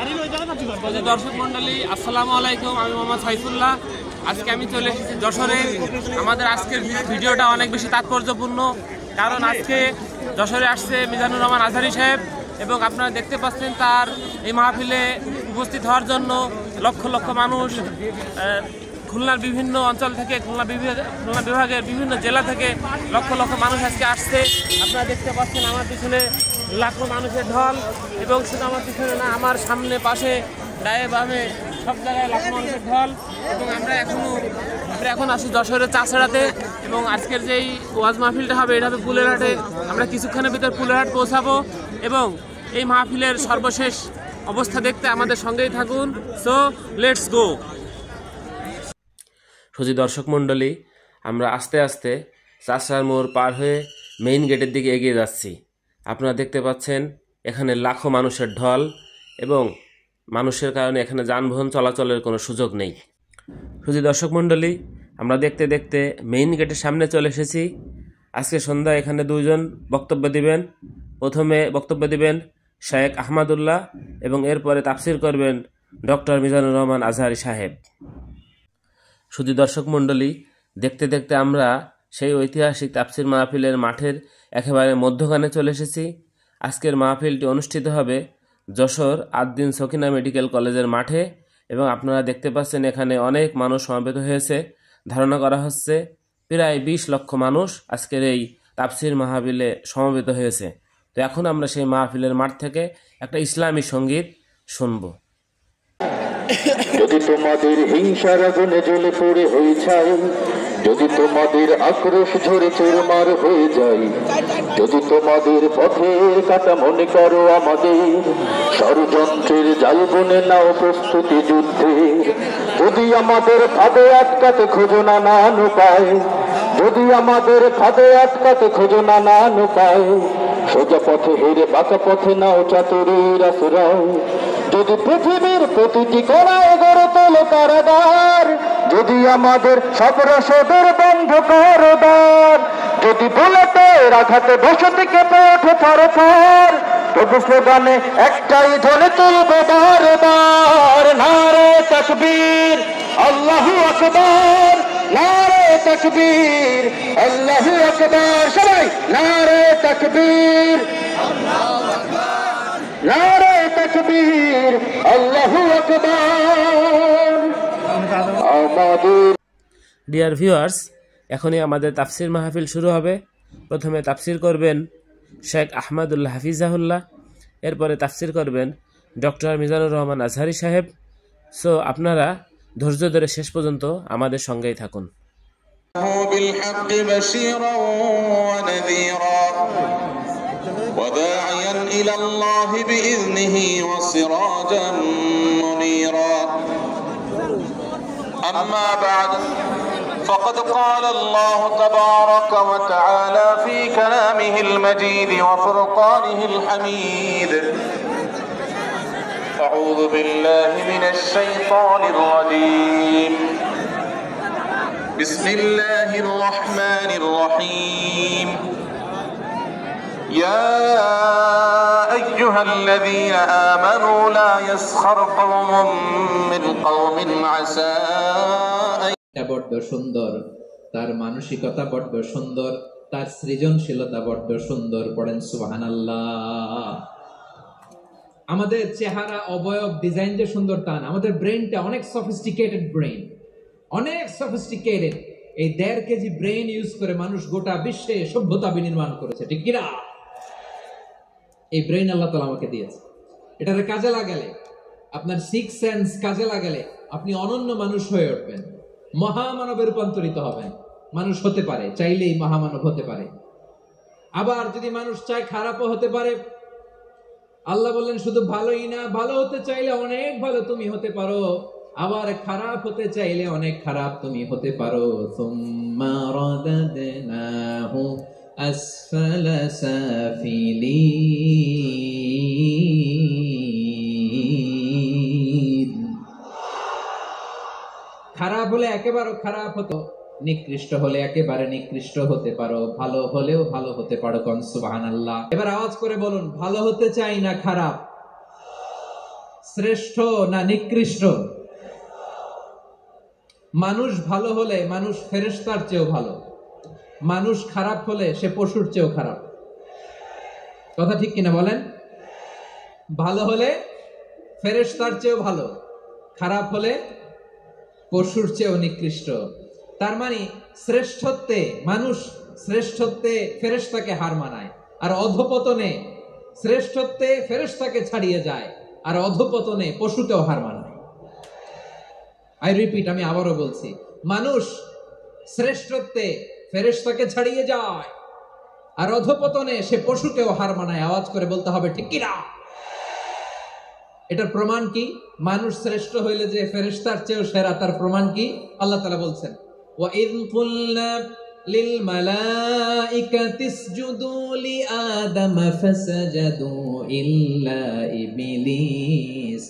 দর্শক মন্ডলী, আসসালামু আলাইকুম। আমি মোহাম্মদ সাইফুল্লাহ। আজকে আমি চলে এসেছি যশোরে। আমাদের আজকের ভিডিওটা অনেক বেশি তাৎপর্যপূর্ণ, কারণ আজকে যশোরে আসছে মিজানুর রহমান আজহারী সাহেব, এবং আপনারা দেখতে পাচ্ছেন তার এই মাহফিলে উপস্থিত হওয়ার জন্য লক্ষ লক্ষ মানুষ খুলনার বিভিন্ন অঞ্চল থেকে, খুলনা বিভাগের বিভিন্ন জেলা থেকে লক্ষ লক্ষ মানুষ আজকে আসছে। আপনারা দেখতে পাচ্ছেন আমার পিছনে লাখো মানুষের ঢল, এবং শুধু আমার পিছনে না, আমার সামনে পাশে ডায়ে বামে সব জায়গায় লাখো মানুষের ঢল। এবং আমরা এখন আসি যশোরের চাষড়াতে, এবং আজকের যেই ওয়াজ মাহফিলটা হবে এটা হবে পুলেরহাটে। আমরা কিছুক্ষণের ভিতর পুলেরহাট পৌঁছাবো, এবং এই মাহফিলের সর্বশেষ অবস্থা দেখতে আমাদের সঙ্গেই থাকুন। So let's go. সুধী দর্শক মণ্ডলী, আমরা আস্তে আস্তে চাষড়ার মোড় পার হয়ে মেইন গেটের দিকে এগিয়ে যাচ্ছি। আপনারা দেখতে পাচ্ছেন এখানে লাখো মানুষের ঢল, এবং মানুষের কারণে এখানে যানবাহন চলাচলের কোনো সুযোগ নেই। সুধী দর্শক মণ্ডলী, আমরা দেখতে দেখতে মেইন গেটের সামনে চলে এসেছি। আজকে সন্ধ্যা এখানে দুইজন বক্তব্য দিবেন। প্রথমে বক্তব্য দিবেন শেখ আহমদুল্লাহ, এবং এরপরে তাফসির করবেন ডক্টর মিজানুর রহমান আজহারী সাহেব। সুধী দর্শক মণ্ডলী, দেখতে দেখতে আমরা সেই ঐতিহাসিক তাফসির মাহফিলের মাঠের একেবারে মধ্যখানে চলে এসেছি। আজকের মাহফিলটি অনুষ্ঠিত হবে যশোর আদ্দিন সকিনা মেডিকেল কলেজের মাঠে, এবং আপনারা দেখতে পাচ্ছেন এখানে অনেক মানুষ সমবেত হয়েছে। ধারণা করা হচ্ছে প্রায় 20 লক্ষ মানুষ আজকের এই তাফসির মাহফিলে সমবেত হয়েছে। তো এখন আমরা সেই মাহফিলের মাঠ থেকে একটা ইসলামী সঙ্গীত শুনব। যদি তোমাদের হিংসার আগুনে জ্বলে পড়ে হয়ে যায়, যদি তোমাদের আক্রোশ ঝরে চুরমার হয়ে যায়, যদি তোমাদের পথের কাটা মনে করো আমাদের ষড়যন্ত্রের জালবনে নাও প্রস্তুতি যুদ্ধে, যদি আমাদের ফাঁদে আটকাতে খোঁজো নানান উপায়, যদি আমাদের ফাঁদে আটকাতে খোঁজো নানান উপায়, সোজা পথে হেরে বাঁকা পথে নাও চাতুরীর আশ্রয়, যদি পৃথিবীর প্রতিটি কোণায় গড়ে তোলো কারাগার, যদি আমাদের সব রসদের বন্ধ করো দ্বার, যদি বুলেটের আঘাতে বসতি কেঁপে ওঠে থরথর, তবু স্লোগানে একটাই ধ্বনি তুলবে বারবার, নারে তাকবীর আল্লাহু আকবার, নারে তাকবীর আল্লাহু আকবার। সবাই নারে তাকবীর, নারে তাকবীর আল্লাহু আকবার। ডিয়ার ভিউয়ার্স, এখনই আমাদের তাফসির মাহফিল শুরু হবে। প্রথমে তাফসির করবেন শেখ আহমদুল্লাহ হাফিজাহুল্লাহ, এরপরে তাফসির করবেন ডক্টর মিজানুর রহমান আজহারী সাহেব। সো আপনারা ধৈর্য ধরে শেষ পর্যন্ত আমাদের সঙ্গেই থাকুন। وداعيا إلى الله بإذنه وسراجا منيرا. أما بعد، فقد قال الله تبارك وتعالى في كلامه المجيد وفرقانه الحميد: أعوذ بالله من الشيطان الرجيم، بسم الله الرحمن الرحيم. يا أيها الذين آمنوا لا يسخر قوم من قوم عسى বড্ড সুন্দর, তার মানসিকতা বড্ড সুন্দর, তার সৃজনশীলতা বড্ড সুন্দর। পড়েন সুবহানাল্লাহ। আমাদের চেহারা, অবয়ব, ডিজাইন যে সুন্দর তা না, আমাদের ব্রেনটা অনেক সফিস্টিকেটেড ব্রেন, অনেক সফিস্টিকেটেড। এই 1.5 কেজি ব্রেন ইউজ করে মানুষ গোটা বিশ্বে সভ্যতা বিনির্মাণ করেছে, ঠিক কিনা? এই ব্রেন আল্লাহ তাআলা আমাকে দিয়েছে। এটারে কাজে লাগালে, আপনার 6 সেন্স কাজে লাগালে আপনি অনন্য মানুষ হয়ে উঠবেন, মহামানবে রূপান্তরিত হবেন। মানুষ হতে পারে, চাইলেই মহামানব হতে পারে। আবার যদি মানুষ চায় খারাপও হতে পারে। আল্লাহ বললেন শুধু ভালোই না, ভালো হতে চাইলে অনেক ভালো তুমি হতে পারো, আবার খারাপ হতে চাইলে অনেক খারাপ তুমি হতে পারো। সুম্মা রাদাদনাহু আসফালা সাফিলিন। খারাপ হলে একেবারে খারাপ হতো, নিকৃষ্ট হলে একেবারে নিকৃষ্ট হতে পারো, ভালো হলেও ভালো হতে পারো। কোন সুবহানাল্লাহ। এবার আওয়াজ করে বলুন, ভালো হতে চাই না খারাপ? শ্রেষ্ঠ না নিকৃষ্ট? মানুষ ভালো হলে মানুষ ফেরেশতার চেয়েও ভালো, মানুষ খারাপ হলে সে পশুর চেয়েও খারাপ। কথা ঠিক কিনা বলেন? ভালো হলে ফেরেশতার চেয়েও ভালো, খারাপ হলে পশুর চেয়েও নিকৃষ্ট। তার মানে শ্রেষ্ঠত্বে মানুষ, শ্রেষ্ঠত্বে ফেরেশতাকে হার মানায়, আর অধপতনে শ্রেষ্ঠত্বে ফেরেশতাকে ছাড়িয়ে যায়, আর অধপতনে পশুকেও হার মানায়। আই রিপিট, আমি আবারও বলছি, মানুষ শ্রেষ্ঠত্বে ফেরেশতাকে ছাড়িয়ে যায়, আর অধপতনে সে পশুকেও হার মানায়। আওয়াজ করে বলতে হবে ঠিক কিনা? এটার প্রমাণ কি? মানুষ শ্রেষ্ঠ হইলে যে ফেরেশতার চেয়েও সেরা, তার প্রমাণ কি? আল্লাহ তাআলা বলছেন, ওয়া ইয কুলনা লিল মালাইকাতি ইসজুদু লি আদম ফাসাজাদু ইল্লা ইবলিস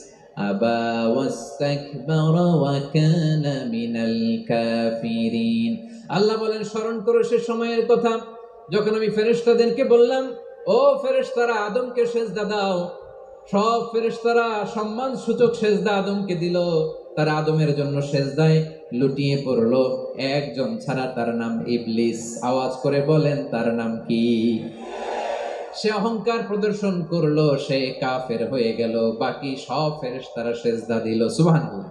আবা ওয়াস্তাকবারা ওয়া কানা মিনাল কাফিরিন। আল্লাহ বলেন, স্মরণ করো সে সময়ের কথা যখন আমি ফেরেশতাদেরকে বললাম, ও ফেরেশতারা আদমকে সিজদা দাও। সব ফেরেশতারা সম্মান সূচক সিজদা আদমকে দিল, তারা আদমের জন্য সিজদায় লুটিয়ে পড়লো, একজন ছাড়া, তার নাম ইবলিস। আওয়াজ করে বলেন, তার নাম কি? সে অহংকার প্রদর্শন করলো, সে কাফের হয়ে গেল, বাকি সব ফেরেশতারা সিজদা দিল। সুবহানাল্লাহ।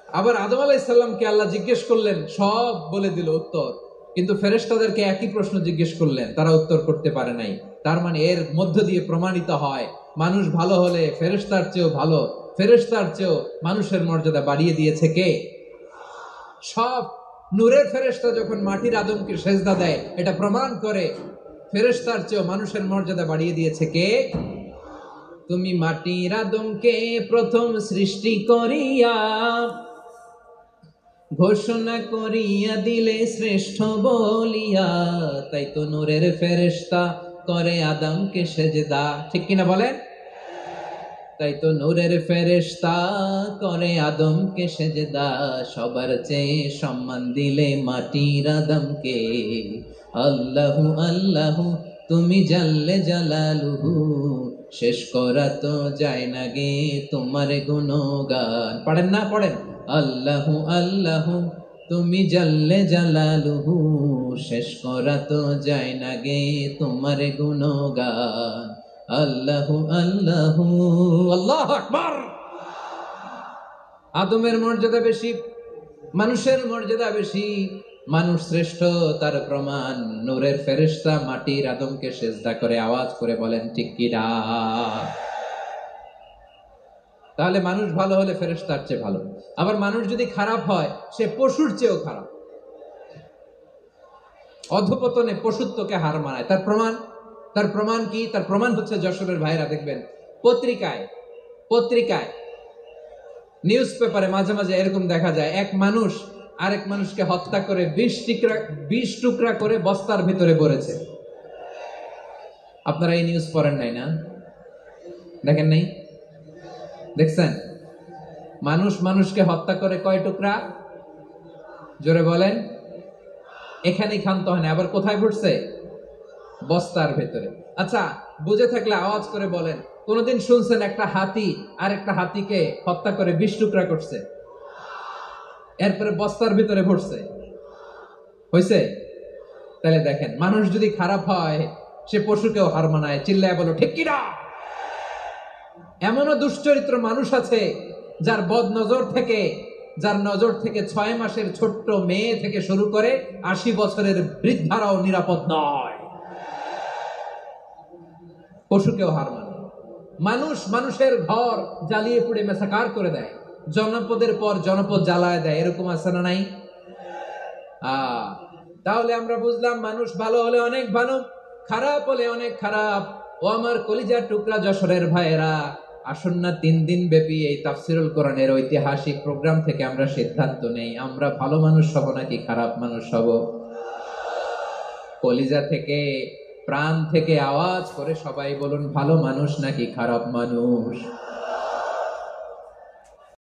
আবার আদম আলাইহিস সালামকে আল্লাহ জিজ্ঞেস করলেন, সব বলে দিল উত্তর, কিন্তু ফেরেশতাদেরকে একই প্রশ্ন জিজ্ঞেস করলেন, তারা উত্তর করতে পারে নাই। তার মানে এর মধ্য দিয়ে প্রমাণিত হয়, মানুষ ভালো হলে ফেরেশতার চেয়েও ভালো, ফেরেশতার চেয়েও মানুষের মর্যাদা বাড়িয়ে দিয়েছে কে? সব নূরের ফেরেশতা যখন মাটির আদমকে সেজদা দেয়, এটা প্রমাণ করে ফেরেশতার চেয়েও মানুষের মর্যাদা বাড়িয়ে দিয়েছে কে? তুমি মাটির আদমকে প্রথম সৃষ্টি করিয়া ঘোষণা করিয়া দিলে শ্রেষ্ঠ বলিয়া, তাই তো নূরের ফেরেশতা করে আদমকে সেজদা। ঠিক কিনা বলেন? তাই তো নূরের ফেরেশতা করে আদমকে সেজদা, সবার চেয়ে সম্মান দিলে মাটির আদমকে। আল্লাহু আল্লাহু তুমি জাল্লে জালালুহু, শেষ করা তো যায় না গে তোমার গুণগান। পড়েন না? পড়েন। আল্লাহু আল্লাহু তুমি জাল্লে জালালুহু, শেষ করা তো যায় না গে তোমার গুণগান। আল্লাহু আল্লাহু, আল্লাহু আকবার। আদমের মর্যাদা বেশি, মানুষের মর্যাদা বেশি, মানুষ শ্রেষ্ঠ, তার প্রমাণ নূরের ফেরেশতা মাটির আদমকে সিজদা করে। আওয়াজ করে বলেন ঠিক কিনা? তাহলে মানুষ ভালো হলে ফেরেশতার চেয়ে ভালো, আবার মানুষ যদি খারাপ হয় সে পশুর চেয়েও খারাপ, অধপতনে পশুত্বকে হার মানায়। তার প্রমাণ, তার প্রমাণ কি? তার প্রমাণ হচ্ছে যশোরের ভাইরা দেখবেন পত্রিকায় নিউজ পেপারে মাঝে মাঝে এরকম দেখা যায়, এক মানুষ আরেক মানুষকে হত্যা করে 20 টুকরা করে বস্তার ভিতরে ভরেছে। আপনারা এই নিউজ পড়েন নাই না? দেখেন নাই? দেখছেন? মানুষ মানুষকে হত্যা করে কয় টুকরা? জোরে বলেন। এখানেই ক্ষান্ত হয় না, আবার কোথায় ভরছে? বস্তার ভেতরে। আচ্ছা, বুঝে থাকলে আওয়াজ করে বলেন, কোনদিন শুনছেন একটা হাতি আর একটা হাতিকে হত্যা করে 20 টুকরা করছে, এরপরে বস্তার ভিতরে ভরছে? হয়েছে? তাহলে দেখেন, মানুষ যদি খারাপ হয় সে পশুকেও হার মানায়। চিল্লায় বলো ঠিক কিনা? এমনও দুশ্চরিত্র মানুষ আছে যার নজর থেকে 6 মাসের ছোট্ট মেয়ে থেকে শুরু করে 80 বছরের বৃদ্ধারাও নিরাপদ নয়। পশুকেও হার মানে। মানুষ মানুষের ঘর জ্বালিয়ে পুড়ে মেসাকার করে দেয়, জনপদের পর জনপদ জ্বালায় দেয়, এরকম আছে না নাই? তাহলে আমরা বুঝলাম মানুষ ভালো হলে অনেক ভালো, খারাপ হলে অনেক খারাপ। ও আমার কলিজার টুকরা যশোরের ভাইয়েরা, আসুন না 3 দিন ব্যাপী এই তাফসিরুল কোরআনের ঐতিহাসিক প্রোগ্রাম থেকে আমরা সিদ্ধান্ত নেই, আমরা ভালো মানুষ হব নাকি খারাপ মানুষ হব। কলিজা থেকে, প্রাণ থেকে আওয়াজ করে সবাই বলুন, ভালো মানুষ নাকি খারাপ মানুষ?